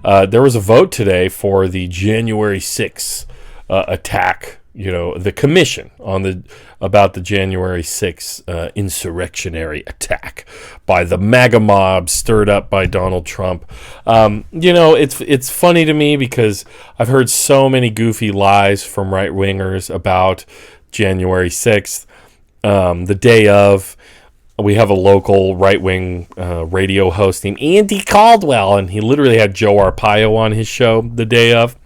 There was a vote today for the January 6th attack. The commission about the January 6th insurrectionary attack by the MAGA mob stirred up by Donald Trump. It's funny to me because I've heard so many goofy lies from right wingers about January 6th. The day of, we have a local right-wing radio host named Andy Caldwell, and he literally had Joe Arpaio on his show the day of,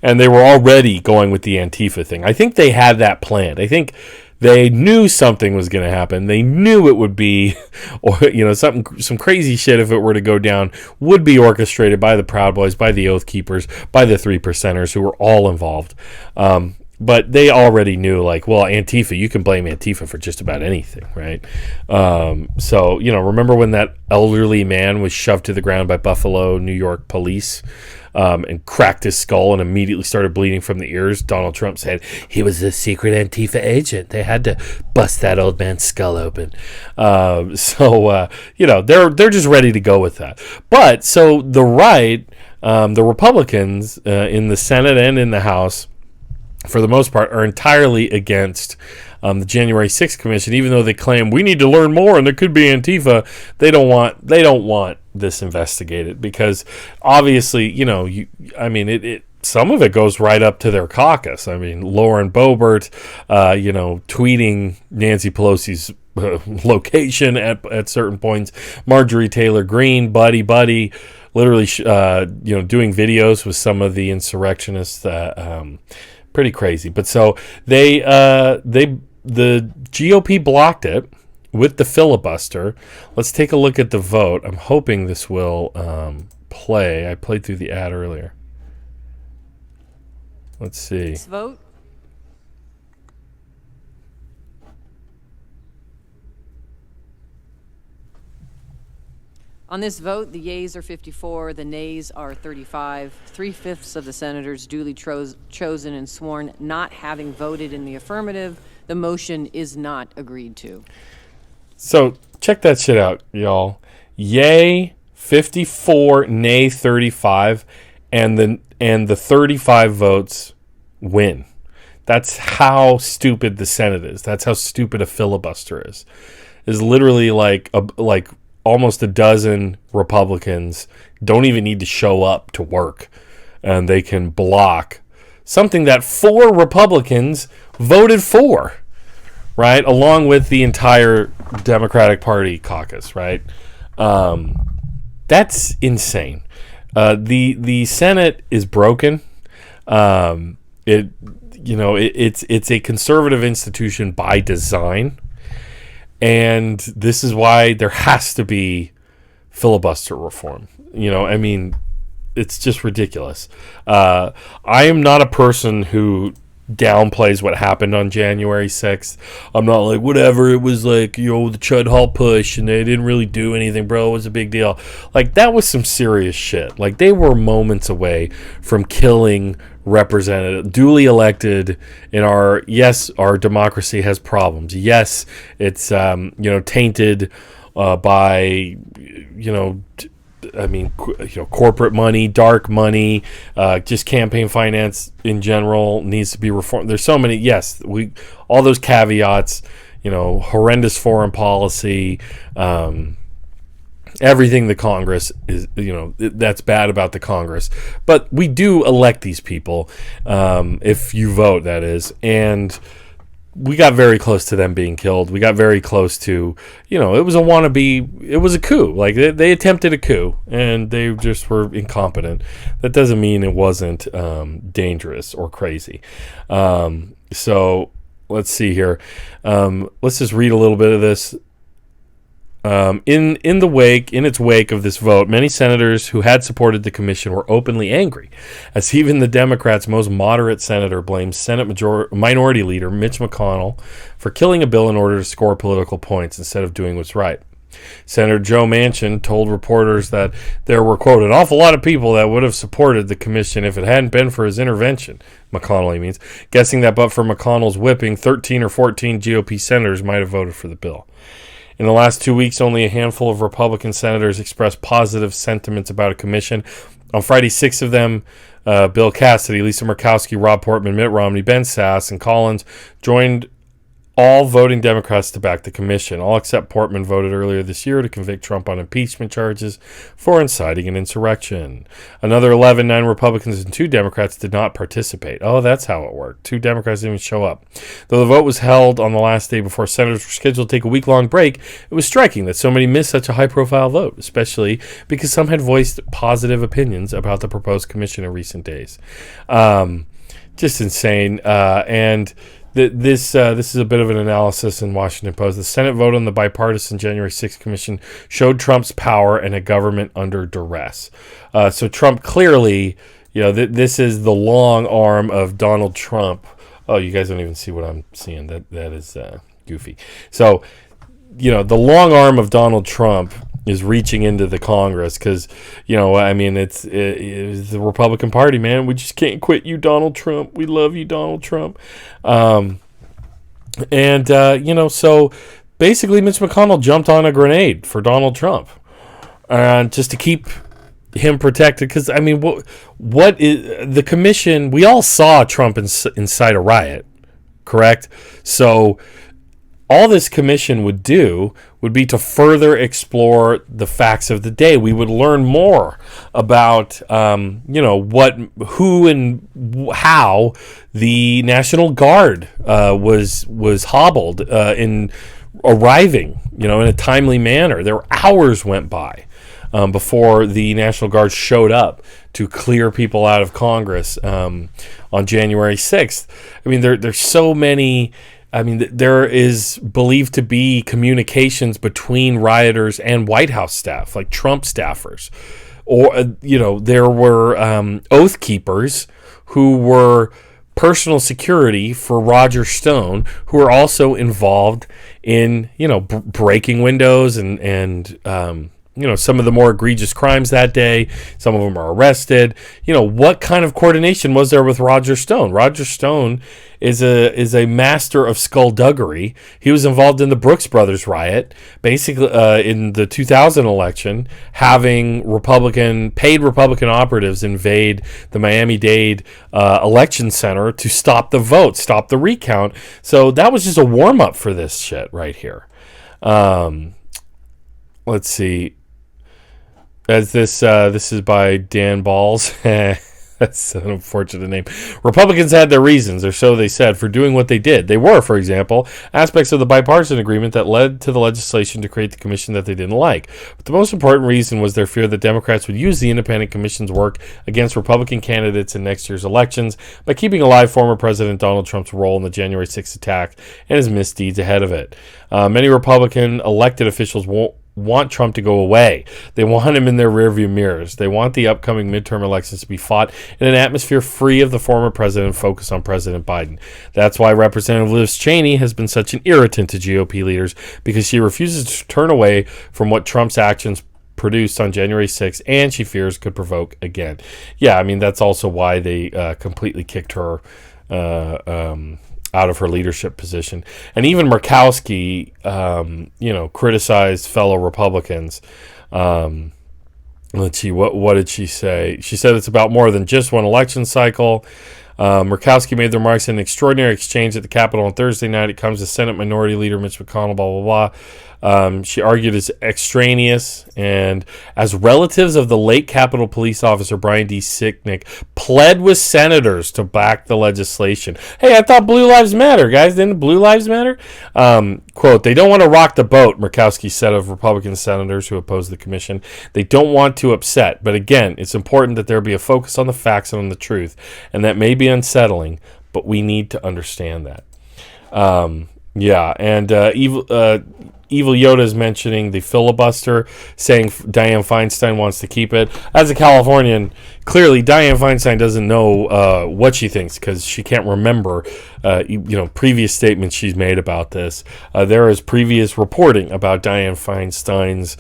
and they were already going with the Antifa thing. I think they had that planned. I think they knew something was going to happen. They knew it would be, or some crazy shit, if it were to go down, would be orchestrated by the Proud Boys, by the Oath Keepers, by the 3%ers, who were all involved. But they already knew, Antifa, you can blame Antifa for just about anything, right? Remember when that elderly man was shoved to the ground by Buffalo, New York police and cracked his skull and immediately started bleeding from the ears? Donald Trump said he was a secret Antifa agent. They had to bust that old man's skull open. They're just ready to go with that. But so the right, the Republicans in the Senate and in the House, for the most part, are entirely against the January 6th commission, even though they claim we need to learn more and there could be Antifa. They don't want this investigated because obviously, some of it goes right up to their caucus. I mean, Lauren Boebert, tweeting Nancy Pelosi's location at certain points. Marjorie Taylor Greene, buddy, literally, doing videos with some of the insurrectionists. Pretty crazy. But so the GOP blocked it with the filibuster. Let's take a look at the vote. I'm hoping this will play. I played through the ad earlier. Let's see. Let's vote. On this vote, the yeas are 54, the nays are 35. 3/5 of the senators duly chosen and sworn not having voted in the affirmative. The motion is not agreed to. So check that shit out, y'all. Yay 54, nay 35, and the 35 votes win. That's how stupid the Senate is. That's how stupid a filibuster is. Is literally like almost a dozen Republicans don't even need to show up to work, and they can block something that 4 Republicans voted for, right? Along with the entire Democratic Party caucus, right? That's insane. The Senate is broken. It's a conservative institution by design. And this is why there has to be filibuster reform. It's just ridiculous. I am not a person who downplays what happened on January 6th. I'm not like, whatever, it was like, the Chud Hall push and they didn't really do anything, bro. It was a big deal. Like, that was some serious shit. Like, they were moments away from killing representative, duly elected in our democracy has problems. Yes, it's, tainted by, corporate money, dark money, just campaign finance in general needs to be reformed. There's so many, all those caveats, horrendous foreign policy, everything the Congress is, that's bad about the Congress. But we do elect these people, if you vote, that is. And we got very close to them being killed. We got very close to, it was a wannabe, it was a coup. Like, they attempted a coup, and they just were incompetent. That doesn't mean it wasn't dangerous or crazy. So let's see here. Let's just read a little bit of this. In its wake of this vote, many senators who had supported the commission were openly angry, as even the Democrats' most moderate senator blamed Senate Minority Leader Mitch McConnell for killing a bill in order to score political points instead of doing what's right. Senator Joe Manchen told reporters that there were, quote, an awful lot of people that would have supported the commission if it hadn't been for his intervention. McConnell, he means, guessing that but for McConnell's whipping, 13 or 14 GOP senators might have voted for the bill. In the last 2 weeks, only a handful of Republican senators expressed positive sentiments about a commission, On Friday, 6 of them, Bill Cassidy, Lisa Murkowski, Rob Portman, Mitt Romney, Ben Sasse, and Collins, joined all voting Democrats to back the commission. All except Portman voted earlier this year to convict Trump on impeachment charges for inciting an insurrection. Another 11, 9 Republicans and 2 Democrats did not participate. Oh, that's how it worked. 2 Democrats didn't even show up. Though the vote was held on the last day before senators were scheduled to take a week-long break, it was striking that so many missed such a high-profile vote, especially because some had voiced positive opinions about the proposed commission in recent days. Just insane. This is a bit of an analysis in Washington Post. The Senate vote on the bipartisan January 6th commission showed Trump's power and a government under duress. So Trump clearly, this is the long arm of Donald Trump. Oh, you guys don't even see what I'm seeing. That is goofy. So, the long arm of Donald Trump is reaching into the Congress because, it's the Republican Party, man. We just can't quit you, Donald Trump. We love you, Donald Trump. So basically Mitch McConnell jumped on a grenade for Donald Trump just to keep him protected. Because, what is the commission? We all saw Trump incite a riot, correct? So all this commission would do would be to further explore the facts of the day. We would learn more about, who and how the National Guard was hobbled in arriving, in a timely manner. There were hours went by before the National Guard showed up to clear people out of Congress on January 6th. There's so many. There is believed to be communications between rioters and White House staff, like Trump staffers. Or, there were Oath Keepers who were personal security for Roger Stone, who were also involved in, breaking windows and some of the more egregious crimes that day. Some of them are arrested. What kind of coordination was there with Roger Stone? Roger Stone is a master of skullduggery. He was involved in the Brooks Brothers riot, basically in the 2000 election, having paid Republican operatives invade the Miami-Dade election center to stop the vote, stop the recount. So that was just a warm-up for this shit right here. Let's see. As this is by Dan Balls. That's an unfortunate name. Republicans had their reasons, or so they said, for doing what they did. They were, for example, aspects of the bipartisan agreement that led to the legislation to create the commission that they didn't like. But the most important reason was their fear that Democrats would use the independent commission's work against Republican candidates in next year's elections by keeping alive former President Donald Trump's role in the January 6th attack and his misdeeds ahead of it. Many Republican elected officials want Trump to go away. They want him in their rearview mirrors. They want the upcoming midterm elections to be fought in an atmosphere free of the former president and focused on President Biden. That's why Representative Liz Cheney has been such an irritant to GOP leaders, because she refuses to turn away from what Trump's actions produced on January 6th, and she fears could provoke again. Yeah, that's also why they completely kicked her out of her leadership position. And even Murkowski, criticized fellow Republicans. Let's see, what did she say? She said it's about more than just one election cycle. Murkowski made the remarks in an extraordinary exchange at the Capitol on Thursday night. It comes to Senate Minority Leader Mitch McConnell, blah, blah, blah. She argued as extraneous and as relatives of the late Capitol Police officer Brian D. Sicknick pled with senators to back the legislation. Hey, I thought Blue Lives Matter, guys. Didn't Blue Lives Matter? Quote, they don't want to rock the boat, Murkowski said of Republican senators who opposed the commission. They don't want to upset. But again, it's important that there be a focus on the facts and on the truth. And that may be unsettling, but we need to understand that. Evil Yoda is mentioning the filibuster, saying Dianne Feinstein wants to keep it. As a Californian, clearly Dianne Feinstein doesn't know what she thinks, because she can't remember previous statements she's made about this. There is previous reporting about Dianne Feinstein's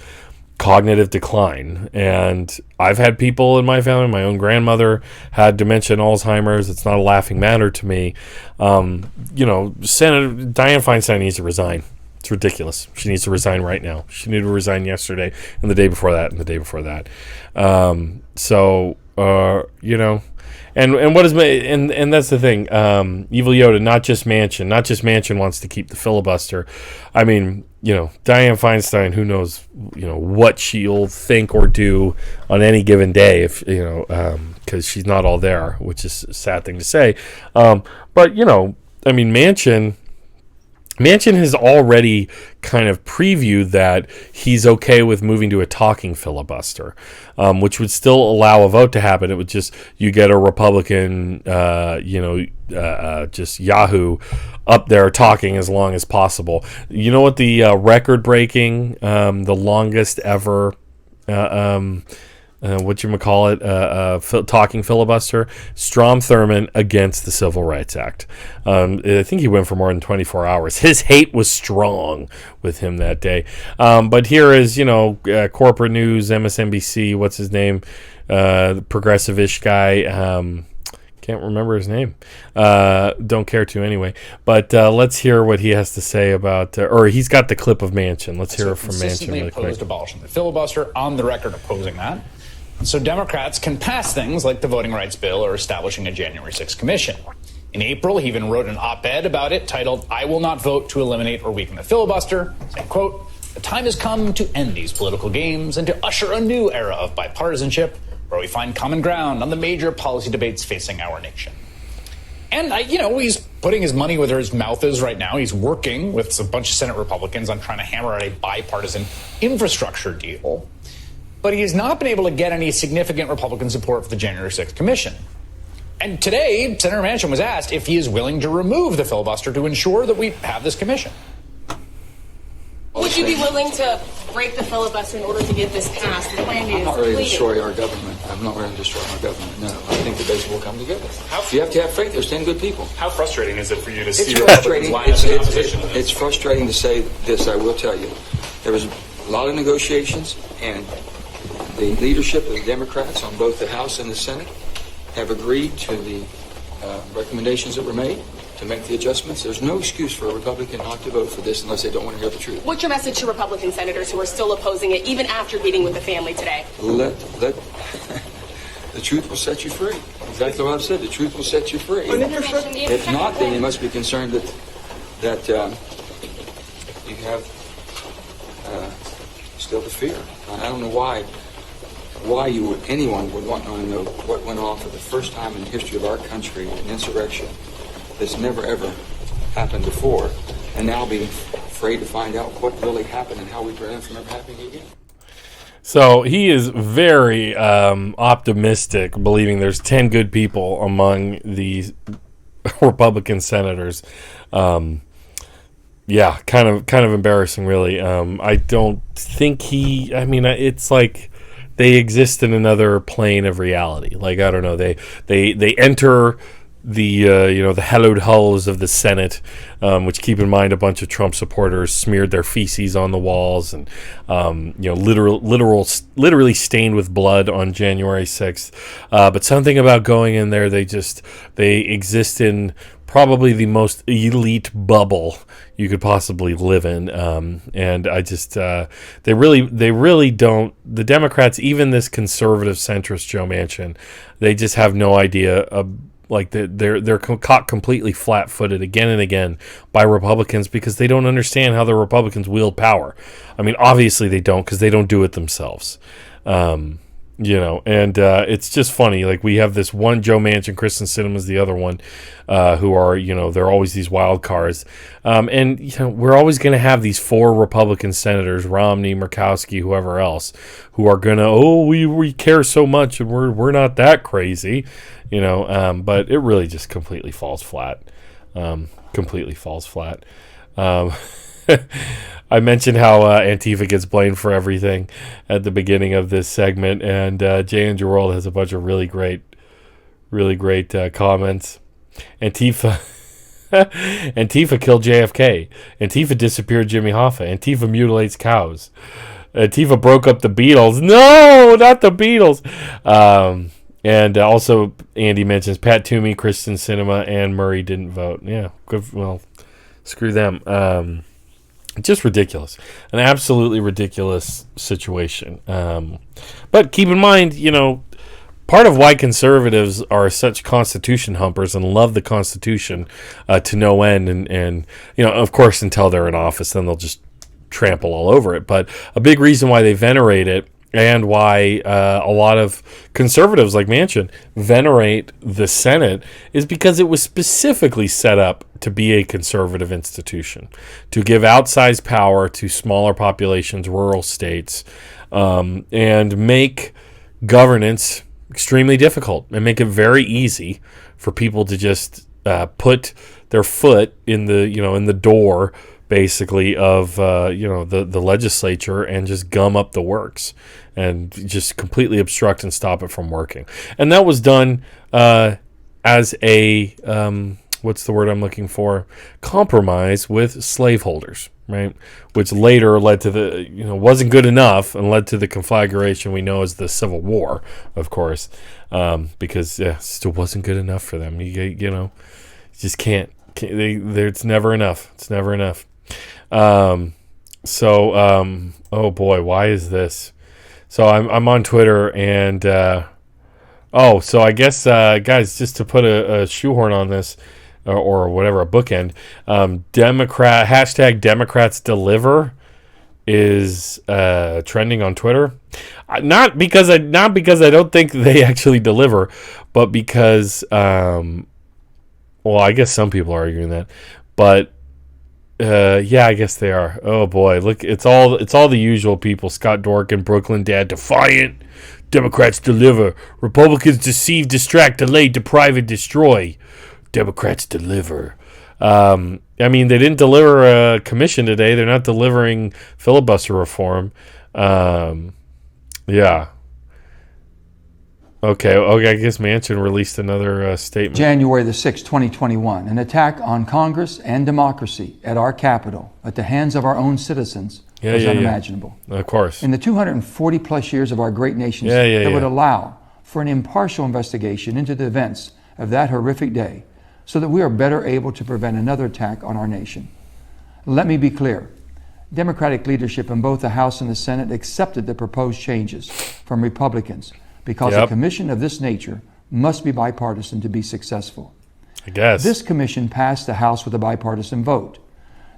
cognitive decline, and I've had people in my family. My own grandmother had dementia and Alzheimer's. It's not a laughing matter to me. Senator Dianne Feinstein needs to resign. It's ridiculous. She needs to resign right now. She needed to resign yesterday and the day before that and the day before that. And what is and that's the thing. Evil Yoda, not just Manchin wants to keep the filibuster. I mean, Dianne Feinstein, who knows, what she'll think or do on any given day if, because she's not all there, which is a sad thing to say. But, Manchin has already kind of previewed that he's okay with moving to a talking filibuster, which would still allow a vote to happen. It would just, you get a Republican, just Yahoo up there talking as long as possible. You know what the record-breaking, the longest ever talking filibuster? Strom Thurmond against the Civil Rights Act. I think he went for more than 24 hours. His hate was strong with him that day. But here is, corporate news, MSNBC, what's his name? The progressive-ish guy. Can't remember his name. Don't care to anyway. But let's hear what he has to say about, or he's got the clip of Manchin. Let's hear it from Manchin really quick. Opposed abolishing the filibuster, on the record opposing that. So Democrats can pass things like the voting rights bill or establishing a January 6th commission. In April, he even wrote an op-ed about it titled, "I will not vote to eliminate or weaken the filibuster," saying, quote, "The time has come to end these political games and to usher a new era of bipartisanship where we find common ground on the major policy debates facing our nation." And, he's putting his money where his mouth is right now. He's working with a bunch of Senate Republicans on trying to hammer out a bipartisan infrastructure deal. But he has not been able to get any significant Republican support for the January 6th commission. And today, Senator Manchin was asked if he is willing to remove the filibuster to ensure that we have this commission. Would you be willing to break the filibuster in order to get this passed? The plan I'm not ready to destroy our government. I'm not ready to destroy our government. No, I think the base will come together. You have to have faith. There's 10 good people. How frustrating is it for you to see Republicans line up in opposition? It's frustrating to say this, I will tell you. There was a lot of negotiations, and the leadership of the Democrats on both the House and the Senate have agreed to the recommendations that were made to make the adjustments. There's no excuse for a Republican not to vote for this unless they don't want to hear the truth. What's your message to Republican senators who are still opposing it, even after meeting with the family today? The truth will set you free. Exactly what I've said. The truth will set you free. If not, then you must be concerned that you have still the fear. I don't know why anyone would want to know what went on for the first time in the history of our country, an insurrection that's never ever happened before, and now be afraid to find out what really happened and how we prevent it from ever happening again. So he is very optimistic, believing there's 10 good people among the Republican senators. Yeah, kind of embarrassing, really. I don't think it's like they exist in another plane of reality. Like, I don't know, they enter the the hallowed halls of the Senate, which, keep in mind, a bunch of Trump supporters smeared their feces on the walls and literally stained with blood on January 6th. But something about going in there, they exist in probably the most elite bubble you could possibly live in, and I just they really don't. The Democrats, even this conservative centrist Joe Manchen, they just have no idea of. Like they're caught completely flat-footed again and again by Republicans because they don't understand how the Republicans wield power. I mean, obviously they don't, because they don't do it themselves. And it's just funny. Like, we have this one Joe Manchin, Kristen Sinema's the other one, who are, they're always these wild cards. And we're always going to have these 4 Republican senators, Romney, Murkowski, whoever else, who are going to, we care so much and we're not that crazy, but it really just completely falls flat. I mentioned how Antifa gets blamed for everything at the beginning of this segment, and Jay and Gerald has a bunch of really great comments. Antifa killed JFK. Antifa disappeared Jimmy Hoffa. Antifa mutilates cows. Antifa broke up the Beatles. No, not the Beatles. And also, Andy mentions Pat Toomey, Kristen Sinema, and Murray didn't vote. Yeah, good. Well, screw them. Just ridiculous. An absolutely ridiculous situation. But keep in mind, part of why conservatives are such Constitution humpers and love the Constitution to no end, and of course, until they're in office, then they'll just trample all over it. But a big reason why they venerate it, and why a lot of conservatives like Manchin venerate the Senate, is because it was specifically set up to be a conservative institution, to give outsized power to smaller populations, rural states, and make governance extremely difficult, and make it very easy for people to just put their foot in the door, basically, of the legislature, and just gum up the works and just completely obstruct and stop it from working. And that was done as a what's the word I'm looking for? Compromise with slaveholders, right? Which later led to the, wasn't good enough, and led to the conflagration we know as the Civil War, of course, because it still wasn't good enough for them. You just can't. It's never enough. It's never enough. Oh boy, why is this? So I'm on Twitter, and so I guess guys, just to put a shoehorn on this, or whatever, a bookend, hashtag Democrats deliver is trending on Twitter. Not because I don't think they actually deliver, but because I guess some people are arguing that, but I guess they are. Oh boy, look, it's all the usual people. Scott Dorkin, Brooklyn Dad, defiant. Democrats deliver. Republicans deceive, distract, delay, deprive, and destroy. Democrats deliver. They didn't deliver a commission today. They're not delivering filibuster reform. Yeah. Okay, I guess Manchin released another statement. January the 6th, 2021, an attack on Congress and democracy at our Capitol at the hands of our own citizens was unimaginable. Of course. In the 240 plus years of our great nation's that would allow for an impartial investigation into the events of that horrific day, so that we are better able to prevent another attack on our nation. Let me be clear. Democratic leadership in both the House and the Senate accepted the proposed changes from Republicans, because a commission of this nature must be bipartisan to be successful. I guess. This commission passed the House with a bipartisan vote.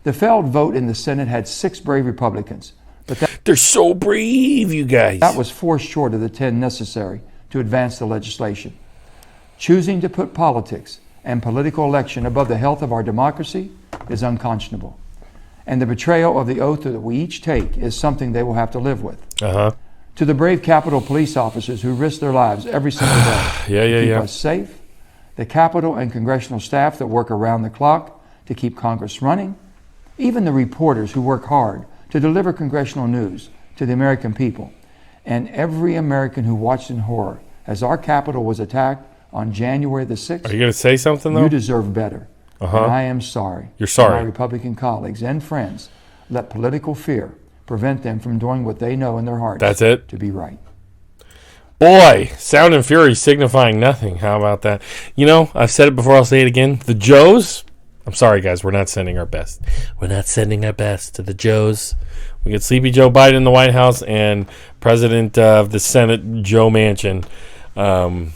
The failed vote in the Senate had 6 brave Republicans, but they're so brave, you guys. That was 4 short of the 10 necessary to advance the legislation. Choosing to put politics and political election above the health of our democracy is unconscionable. And the betrayal of the oath that we each take is something they will have to live with. To the brave Capitol police officers who risk their lives every single day to keep us safe, the Capitol and congressional staff that work around the clock to keep Congress running, even the reporters who work hard to deliver congressional news to the American people, and every American who watched in horror as our Capitol was attacked on January the 6th. Are you going to say something, though? You deserve better. And I am sorry. You're sorry. My Republican colleagues and friends let political fear prevent them from doing what they know in their hearts. That's it. To be right. Boy, sound and fury signifying nothing. How about that? I've said it before, I'll say it again. The Joes, I'm sorry, guys, we're not sending our best. We're not sending our best to the Joes. We get Sleepy Joe Biden in the White House and President of the Senate, Joe Manchen. I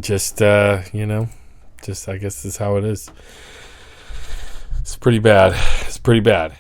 guess this is how it is. It's pretty bad.